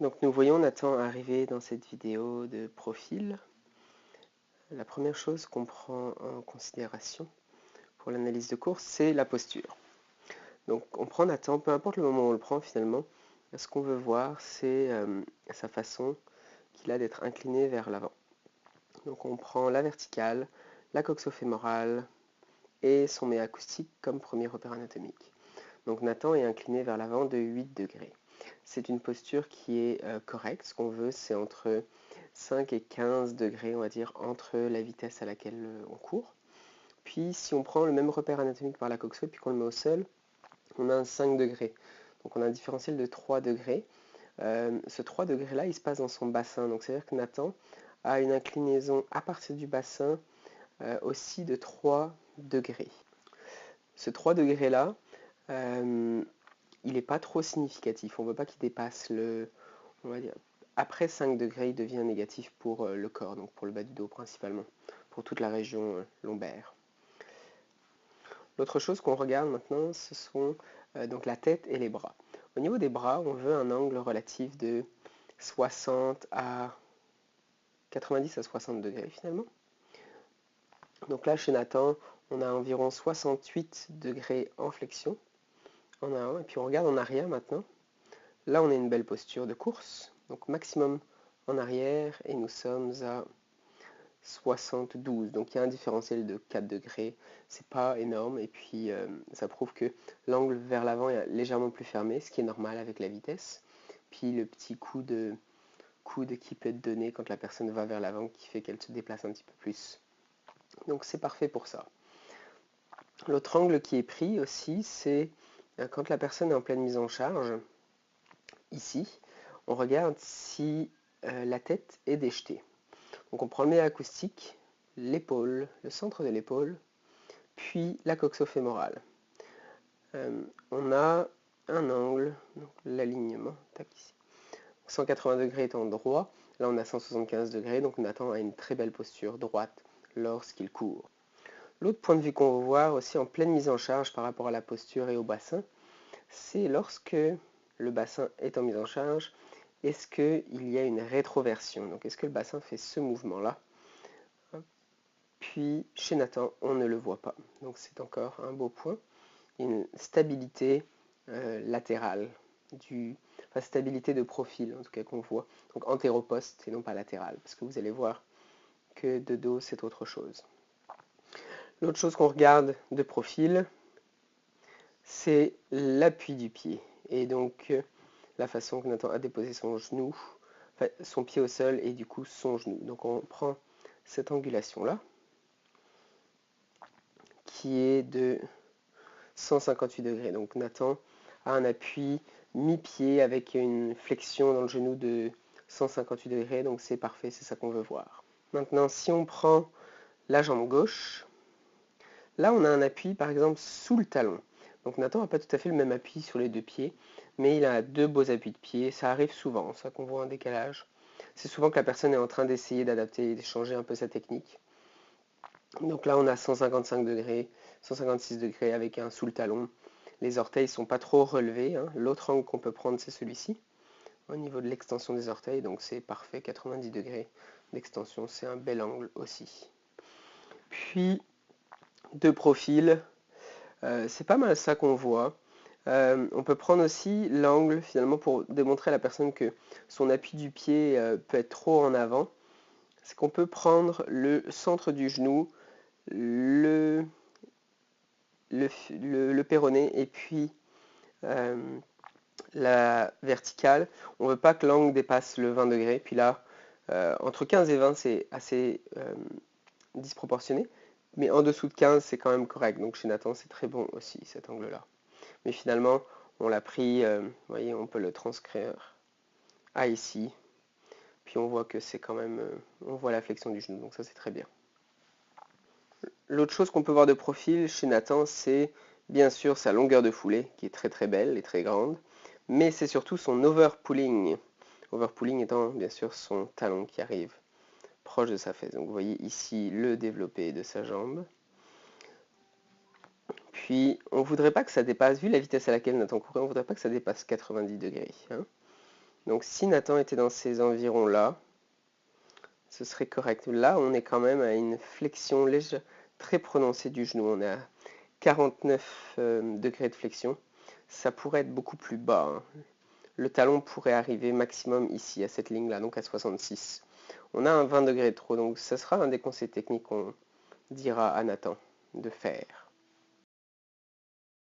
Donc nous voyons Nathan arriver dans cette vidéo de profil. La première chose qu'on prend en considération pour l'analyse de course, c'est la posture. Donc on prend Nathan, peu importe le moment où on le prend finalement, ce qu'on veut voir c'est sa façon qu'il a d'être incliné vers l'avant. Donc on prend la verticale, la coxo-fémorale et son méa acoustique comme premier repère anatomique. Donc Nathan est incliné vers l'avant de 8 degrés. C'est une posture qui est correcte. Ce qu'on veut, c'est entre 5 et 15 degrés, on va dire, entre la vitesse à laquelle on court. Puis si on prend le même repère anatomique par la coxo et puis qu'on le met au sol, on a un 5 degrés. Donc on a un différentiel de 3 degrés. Ce 3 degrés-là, il se passe dans son bassin. Donc c'est-à-dire que Nathan a une inclinaison à partir du bassin aussi de 3 degrés. Ce 3 degrés-là, il n'est pas trop significatif. On ne veut pas qu'il dépasse on va dire, après 5 degrés, il devient négatif pour le corps, donc pour le bas du dos principalement, pour toute la région lombaire. L'autre chose qu'on regarde maintenant, ce sont donc la tête et les bras. Au niveau des bras, on veut un angle relatif de 60 à 90 à 60 degrés finalement. Donc là, chez Nathan, on a environ 68 degrés en flexion, en avant, et puis on regarde en arrière maintenant. Là, on a une belle posture de course, donc maximum en arrière, et nous sommes à 72. Donc il y a un différentiel de 4 degrés, c'est pas énorme, et puis ça prouve que l'angle vers l'avant est légèrement plus fermé, ce qui est normal avec la vitesse. Puis le petit coude qui peut être donné quand la personne va vers l'avant, qui fait qu'elle se déplace un petit peu plus. Donc c'est parfait pour ça. L'autre angle qui est pris aussi, c'est quand la personne est en pleine mise en charge. Ici, on regarde si la tête est déjetée. Donc on prend le méa acoustique, l'épaule, le centre de l'épaule, puis la coxo-fémorale. On a un angle, donc l'alignement, tac ici. 180 degrés étant droit, là on a 175 degrés, donc Nathan a une très belle posture droite lorsqu'il court. L'autre point de vue qu'on va voir aussi en pleine mise en charge par rapport à la posture et au bassin, c'est lorsque le bassin est en mise en charge, est-ce qu'il y a une rétroversion? Donc est-ce que le bassin fait ce mouvement-là? Puis chez Nathan, on ne le voit pas. Donc c'est encore un beau point. Une stabilité latérale, stabilité de profil en tout cas qu'on voit. Donc antéroposte et non pas latéral, parce que vous allez voir que de dos c'est autre chose. L'autre chose qu'on regarde de profil, c'est l'appui du pied. Et donc la façon que Nathan a déposé son genou, son pied au sol et du coup son genou. Donc on prend cette angulation-là, qui est de 158 degrés. Donc Nathan a un appui mi-pied avec une flexion dans le genou de 158 degrés, donc c'est parfait, c'est ça qu'on veut voir. Maintenant, si on prend la jambe gauche, là on a un appui par exemple sous le talon. Donc Nathan n'a pas tout à fait le même appui sur les deux pieds, mais il a deux beaux appuis de pied, ça arrive souvent, ça qu'on voit un décalage. C'est souvent que la personne est en train d'essayer d'adapter et de changer un peu sa technique. Donc là on a 155 degrés, 156 degrés avec un sous le talon. Les orteils ne sont pas trop relevés. L'autre angle qu'on peut prendre, c'est celui-ci, au niveau de l'extension des orteils. Donc c'est parfait, 90 degrés d'extension. C'est un bel angle aussi. Puis, de profil, c'est pas mal ça qu'on voit. On peut prendre aussi l'angle, finalement, pour démontrer à la personne que son appui du pied peut être trop en avant. C'est qu'on peut prendre le centre du genou, le péroné et puis la verticale. On ne veut pas que l'angle dépasse le 20 degrés. Puis là, entre 15 et 20, c'est assez disproportionné. Mais en dessous de 15, c'est quand même correct. Donc chez Nathan, c'est très bon aussi, cet angle-là. Mais finalement, on l'a pris, vous voyez, on peut le transcrire à ici. Puis on voit que c'est quand même, on voit la flexion du genou. Donc ça, c'est très bien. L'autre chose qu'on peut voir de profil chez Nathan, c'est bien sûr sa longueur de foulée, qui est très très belle et très grande, mais c'est surtout son overpulling. Overpulling étant bien sûr son talon qui arrive proche de sa fesse. Donc vous voyez ici le développé de sa jambe. Puis on ne voudrait pas que ça dépasse, vu la vitesse à laquelle Nathan courait, on ne voudrait pas que ça dépasse 90 degrés. Donc si Nathan était dans ces environs-là, ce serait correct. Là, on est quand même à une flexion légère, très prononcée du genou. On est à 49 degrés de flexion. Ça pourrait être beaucoup plus bas, hein. Le talon pourrait arriver maximum ici, à cette ligne-là, donc à 66. On a un 20 degrés de trop, donc ça sera un des conseils techniques qu'on dira à Nathan de faire.